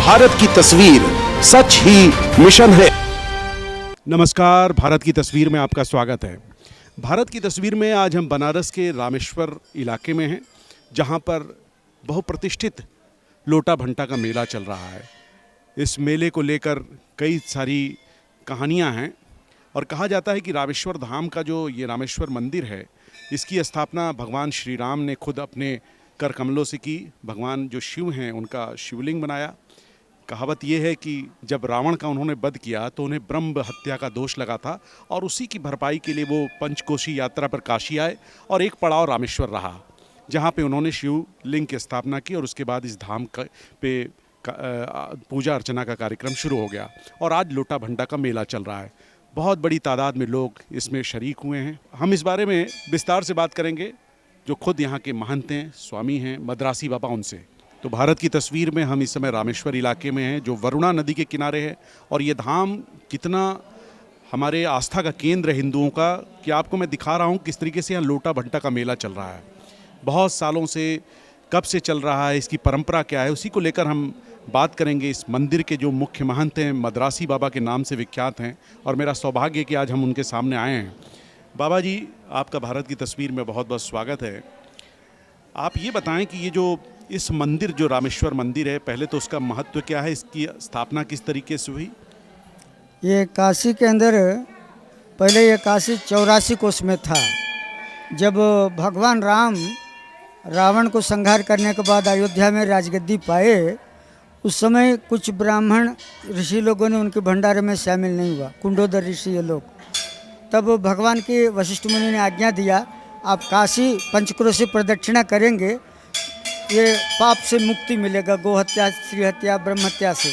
भारत की तस्वीर सच ही मिशन है। नमस्कार, भारत की तस्वीर में आपका स्वागत है। भारत की तस्वीर में आज हम बनारस के रामेश्वर इलाके में हैं, जहां पर बहुप्रतिष्ठित लोटा भंटा का मेला चल रहा है। इस मेले को लेकर कई सारी कहानियां हैं और कहा जाता है कि रामेश्वर धाम का जो ये रामेश्वर मंदिर है, इसकी स्थापना भगवान श्री राम ने खुद अपने कर कमलों से की। भगवान जो शिव हैं उनका शिवलिंग बनाया। कहावत ये है कि जब रावण का उन्होंने वध किया तो उन्हें ब्रह्म हत्या का दोष लगा था और उसी की भरपाई के लिए वो पंचकोशी यात्रा पर काशी आए और एक पड़ाव रामेश्वर रहा, जहाँ पे उन्होंने शिवलिंग की स्थापना की और उसके बाद इस धाम पे पूजा अर्चना का कार्यक्रम शुरू हो गया और आज लोटा भंटा का मेला चल रहा है। बहुत बड़ी तादाद में लोग इसमें शरीक हुए हैं। हम इस बारे में विस्तार से बात करेंगे जो खुद यहाँ के महंत हैं, स्वामी हैं, मद्रासी बाबा, उनसे। तो भारत की तस्वीर में हम इस समय रामेश्वर इलाके में हैं, जो वरुणा नदी के किनारे है। और ये धाम कितना हमारे आस्था का केंद्र है हिंदुओं का, कि आपको मैं दिखा रहा हूँ किस तरीके से यहाँ लोटा भंटा का मेला चल रहा है। बहुत सालों से, कब से चल रहा है, इसकी परंपरा क्या है, उसी को लेकर हम बात करेंगे। इस मंदिर के जो मुख्य महंत हैं, मद्रासी बाबा के नाम से विख्यात हैं, और मेरा सौभाग्य है कि आज हम उनके सामने आए हैं। बाबा जी, आपका भारत की तस्वीर में बहुत बहुत स्वागत है। आप ये बताएं कि ये जो इस मंदिर, जो रामेश्वर मंदिर है, पहले तो उसका महत्व क्या है, इसकी स्थापना किस तरीके से हुई? ये काशी के अंदर पहले ये काशी 84 कोस में था। जब भगवान राम रावण को संहार करने के बाद अयोध्या में राजगद्दी पाए, उस समय कुछ ब्राह्मण ऋषि लोगों ने उनके भंडारे में शामिल नहीं हुआ, कुंडोदर ऋषि ये लोग। तब भगवान के वशिष्ठ मुनि ने आज्ञा दिया, आप काशी पंचक्रोशी प्रदक्षिणा करेंगे, ये पाप से मुक्ति मिलेगा, गोहत्या, स्त्री हत्या, ब्रह्म हत्या से।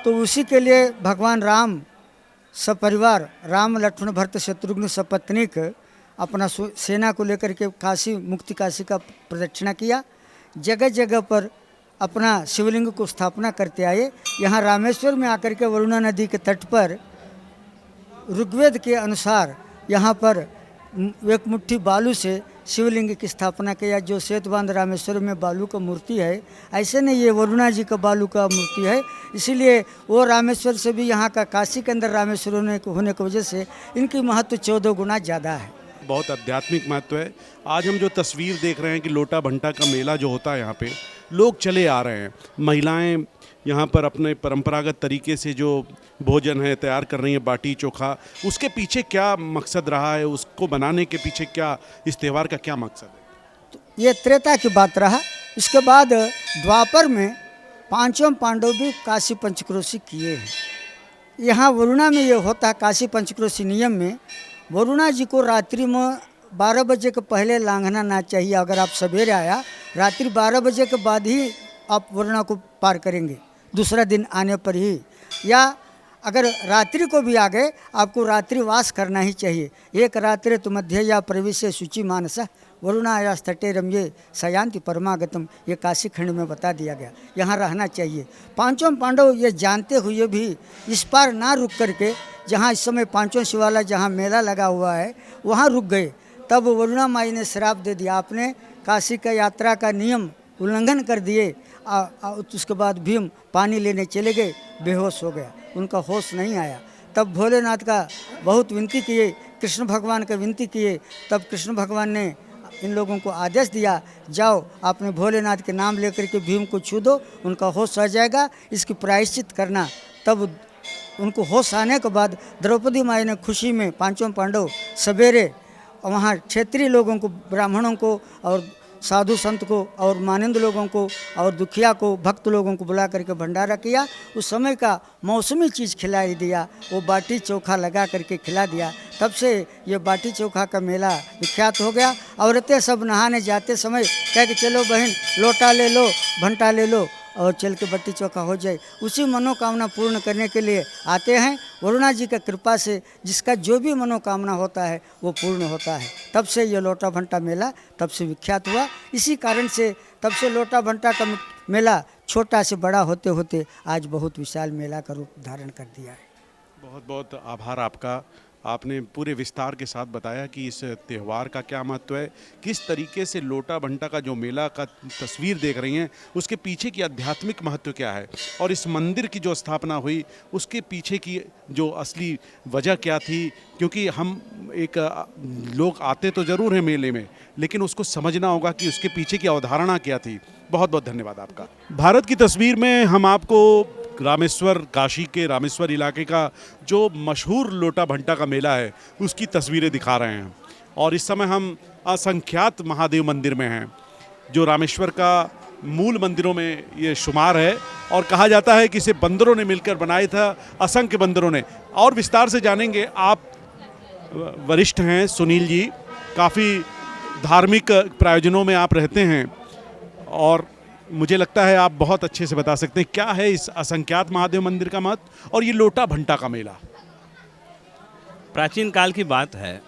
तो उसी के लिए भगवान राम सपरिवार, राम लक्ष्मण भरत शत्रुघ्न सपत्नीक, अपना सेना को लेकर के काशी, मुक्ति काशी का प्रदक्षिणा किया। जगह जगह पर अपना शिवलिंग को स्थापना करते आए। यहाँ रामेश्वर में आकर के वरुणा नदी के तट पर ऋग्वेद के अनुसार यहाँ पर एक मुट्ठी बालू से शिवलिंग की स्थापना किया, जो श्वेतबांध रामेश्वर में बालू का मूर्ति है। ऐसे नहीं, ये वरुणा जी का बालू का मूर्ति है, इसीलिए वो रामेश्वर से भी यहाँ का काशी के अंदर रामेश्वर होने की वजह से इनकी महत्व 14 गुना ज़्यादा है। बहुत आध्यात्मिक महत्व है। आज हम जो तस्वीर देख रहे हैं कि लोटा भंटा का मेला जो होता है, यहाँ पे लोग चले आ रहे हैं, महिलाएं यहाँ पर अपने परंपरागत तरीके से जो भोजन है तैयार कर रही हैं, बाटी चोखा। उसके पीछे क्या मकसद रहा है, उसको बनाने के पीछे क्या, इस त्यौहार का क्या मकसद है? तो ये त्रेता की बात रहा। इसके बाद द्वापर में पांचों पांडव भी काशी पंचक्रोशी किए हैं। यहाँ वरुणा में ये होता है, काशी पंचक्रोशी नियम में वरुणा जी को रात्रि में 12 बजे के पहले लांघना ना चाहिए। अगर आप सवेरे आया, रात्रि 12 बजे के बाद ही आप वरुणा को पार करेंगे, दूसरा दिन आने पर ही। या अगर रात्रि को भी आ गए, आपको रात्रिवास करना ही चाहिए। एक रात्रि तो मध्य या प्रवेश शुचि मानस वरुणाया तटे रम्ये सयांति परमागतम, ये काशी खंड में बता दिया गया, यहाँ रहना चाहिए। पांचों पांडव ये जानते हुए भी इस पार ना रुक करके, जहाँ इस समय पांचों शिवालय जहाँ मेला लगा हुआ है वहाँ रुक गए। तब वरुणा माई ने श्राप दे दिया, आपने काशी का यात्रा का नियम उल्लंघन कर दिए। उसके बाद भीम पानी लेने चले गए, बेहोश हो गया, उनका होश नहीं आया। तब भोलेनाथ का बहुत विनती किए, कृष्ण भगवान का विनती किए। तब कृष्ण भगवान ने इन लोगों को आदेश दिया, जाओ आपने भोलेनाथ के नाम लेकर के भीम को छू दो, उनका होश आ जाएगा, इसकी प्रायश्चित करना। तब उनको होश आने के बाद द्रौपदी माई ने खुशी में पांचों पांडव सवेरे वहाँ क्षेत्रीय लोगों को, ब्राह्मणों को और साधु संत को और मानंद लोगों को और दुखिया को, भक्त लोगों को बुला करके भंडारा किया। उस समय का मौसमी चीज़ खिला दिया, वो बाटी चोखा लगा करके खिला दिया। तब से ये बाटी चोखा का मेला विख्यात हो गया। औरतें सब नहाने जाते समय कह के चलो बहन, लोटा ले लो, भंटा ले लो, और चल के बाटी चोखा हो जाए। उसी मनोकामना पूर्ण करने के लिए आते हैं। वरुणा जी का कृपा से जिसका जो भी मनोकामना होता है वो पूर्ण होता है। तब से ये लोटा भंटा मेला तब से विख्यात हुआ। इसी कारण से तब से लोटा भंटा का मेला छोटा से बड़ा होते होते आज बहुत विशाल मेला का रूप धारण कर दिया है। बहुत बहुत आभार आपका। आपने पूरे विस्तार के साथ बताया कि इस त्यौहार का क्या महत्व है, किस तरीके से लोटा भंटा का जो मेला का तस्वीर देख रही हैं उसके पीछे की आध्यात्मिक महत्व क्या है, और इस मंदिर की जो स्थापना हुई उसके पीछे की जो असली वजह क्या थी। क्योंकि हम लोग आते तो ज़रूर हैं मेले में, लेकिन उसको समझना होगा कि उसके पीछे की अवधारणा क्या थी। बहुत बहुत धन्यवाद आपका। भारत की तस्वीर में हम आपको रामेश्वर, काशी के रामेश्वर इलाके का जो मशहूर लोटा भंटा का मेला है उसकी तस्वीरें दिखा रहे हैं। और इस समय हम असंख्यात महादेव मंदिर में हैं, जो रामेश्वर का मूल मंदिरों में ये शुमार है, और कहा जाता है कि इसे बंदरों ने मिलकर बनाया था, असंख्य बंदरों ने। और विस्तार से जानेंगे। आप वरिष्ठ हैं सुनील जी, काफ़ी धार्मिक प्रायोजनों में आप रहते हैं, और मुझे लगता है आप बहुत अच्छे से बता सकते हैं क्या है इस असंख्यात महादेव मंदिर का महत्व और ये लोटा भंटा का मेला। प्राचीन काल की बात है,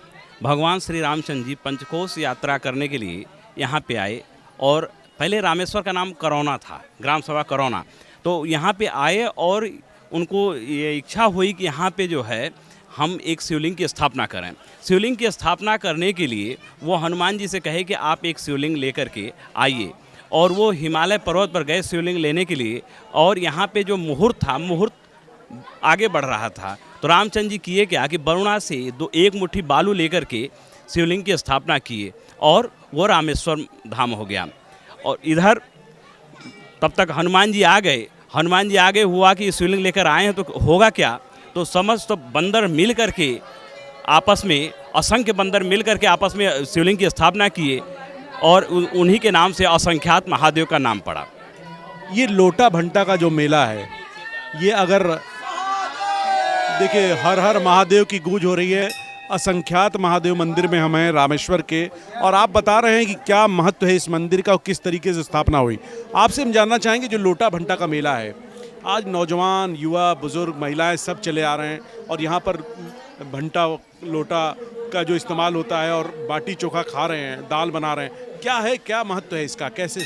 भगवान श्री रामचंद्र जी पंचकोश यात्रा करने के लिए यहाँ पे आए, और पहले रामेश्वर का नाम करौना था, ग्राम सभा करौना। तो यहाँ पे आए और उनको ये इच्छा हुई कि यहाँ पे जो है हम एक शिवलिंग की स्थापना करें। शिवलिंग की स्थापना करने के लिए वो हनुमान जी से कहे कि आप एक शिवलिंग लेकर के आइए, और वो हिमालय पर्वत पर गए शिवलिंग लेने के लिए। और यहाँ पे जो मुहूर्त था, मुहूर्त आगे बढ़ रहा था, तो रामचंद्र जी किए क्या कि वरुणा से एक मुट्ठी बालू लेकर के शिवलिंग की स्थापना किए, और वो रामेश्वर धाम हो गया। और इधर तब तक हनुमान जी आ गए। हनुमान जी आगे हुआ कि शिवलिंग लेकर आए हैं तो होगा क्या, तो समस्त बंदर मिल करके आपस में, असंख्य बंदर मिल करके आपस में शिवलिंग की स्थापना किए, और उन्हीं के नाम से असंख्यात महादेव का नाम पड़ा। ये लोटा भंटा का जो मेला है, ये अगर देखिए हर हर महादेव की गूंज हो रही है। असंख्यात महादेव मंदिर में हम हैं रामेश्वर के, और आप बता रहे हैं कि क्या महत्व है इस मंदिर का और किस तरीके से स्थापना हुई। आपसे हम जानना चाहेंगे, जो लोटा भंटा का मेला है, आज नौजवान, युवा, बुजुर्ग, महिलाएं सब चले आ रहे हैं, और यहाँ पर भंटा लोटा का जो इस्तेमाल होता है, और बाटी चोखा खा रहे हैं, दाल बना रहे हैं। क्या है, क्या महत्व है इसका, कैसे?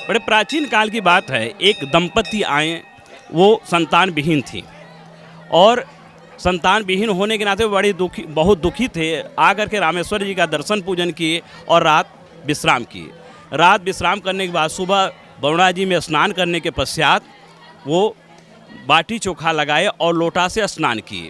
बड़े प्राचीन काल की बात है, एक दंपति आए, वो संतान विहीन थी, और संतान विहीन होने के नाते बड़े दुखी, बहुत दुखी थे। आकर के रामेश्वर जी का दर्शन पूजन किए और रात विश्राम किए। रात विश्राम करने के बाद सुबह वरुणा जी में स्नान करने के पश्चात वो बाटी चोखा लगाए और लोटा से स्नान किए।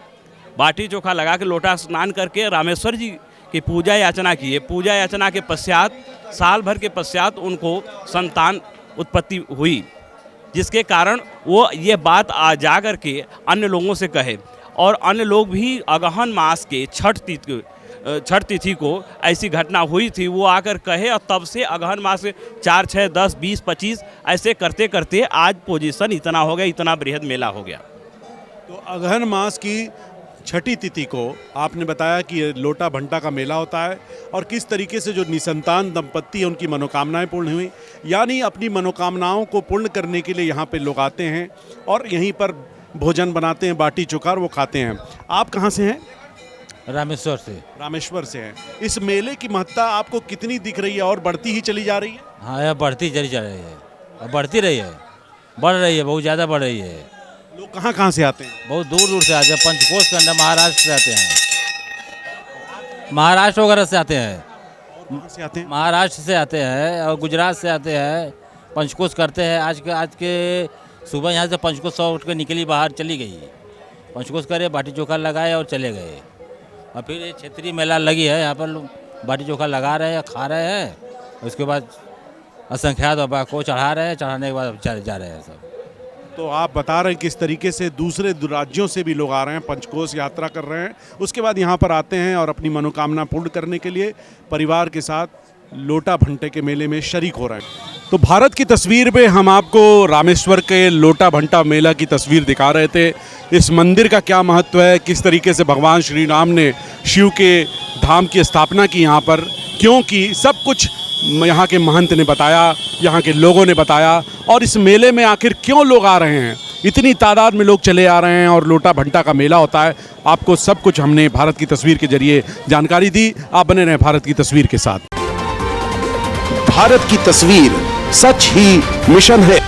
बाटी चोखा लगा के लोटा स्नान करके रामेश्वर जी की पूजा याचना किए। पूजा याचना के पश्चात साल भर के पश्चात उनको संतान उत्पत्ति हुई, जिसके कारण वो ये बात आ जा कर के अन्य लोगों से कहे, और अन्य लोग भी अगहन मास के छठ तिथि को ऐसी घटना हुई थी, वो आकर कहे, और तब से अगहन मास 4, 6, 10, 20, 25 ऐसे करते करते आज पोजीशन इतना हो गया, इतना बृहद मेला हो गया। तो अगहन मास की छठी तिथि को आपने बताया कि ये लोटा भंटा का मेला होता है, और किस तरीके से जो निसंतान दंपत्ति है उनकी मनोकामनाएं पूर्ण हुई, यानी अपनी मनोकामनाओं को पूर्ण करने के लिए यहाँ पे लोग आते हैं और यहीं पर भोजन बनाते हैं, बाटी चोखा, वो खाते हैं। आप कहाँ से हैं? रामेश्वर से। रामेश्वर से हैं। इस मेले की महत्ता आपको कितनी दिख रही है, और बढ़ती ही चली जा रही है? हाँ, यह बढ़ती चली जा रही है, और बढ़ती रही है, बढ़ रही है, बहुत ज़्यादा बढ़ रही है। लोग कहाँ कहाँ से आते हैं? बहुत दूर दूर से आते हैं, पंचकोश के अंदर महाराष्ट्र से आते हैं, महाराष्ट्र वगैरह से आते हैं, कहाँ से आते हैं? महाराष्ट्र से आते हैं और गुजरात से आते हैं, पंचकोश करते हैं। आज के सुबह यहाँ से पंचकोश 100 उठ के निकली, बाहर चली गई, पंचकोश करे, बाटी चोखा लगाए और चले गए। और फिर ये क्षेत्रीय मेला लगी है, यहाँ पर लोग बाटी चोखा लगा रहे हैं, खा रहे हैं, उसके बाद असंख्यात बाबा को चढ़ा रहे हैं, चढ़ाने के बाद जा रहे हैं सब। तो आप बता रहे हैं किस तरीके से दूसरे राज्यों से भी लोग आ रहे हैं, पंचकोश यात्रा कर रहे हैं, उसके बाद यहाँ पर आते हैं और अपनी मनोकामना पूर्ण करने के लिए परिवार के साथ लोटा भंटे के मेले में शरीक हो रहे हैं। तो भारत की तस्वीर में हम आपको रामेश्वर के लोटा भंटा मेला की तस्वीर दिखा रहे थे। इस मंदिर का क्या महत्व है, किस तरीके से भगवान श्री राम ने शिव के धाम की स्थापना की यहाँ पर, क्योंकि सब कुछ यहाँ के महंत ने बताया, यहाँ के लोगों ने बताया, और इस मेले में आखिर क्यों लोग आ रहे हैं, इतनी तादाद में लोग चले आ रहे हैं और लोटा भंटा का मेला होता है। आपको सब कुछ हमने भारत की तस्वीर के जरिए जानकारी दी। आप बने रहें भारत की तस्वीर के साथ। भारत की तस्वीर सच ही मिशन है।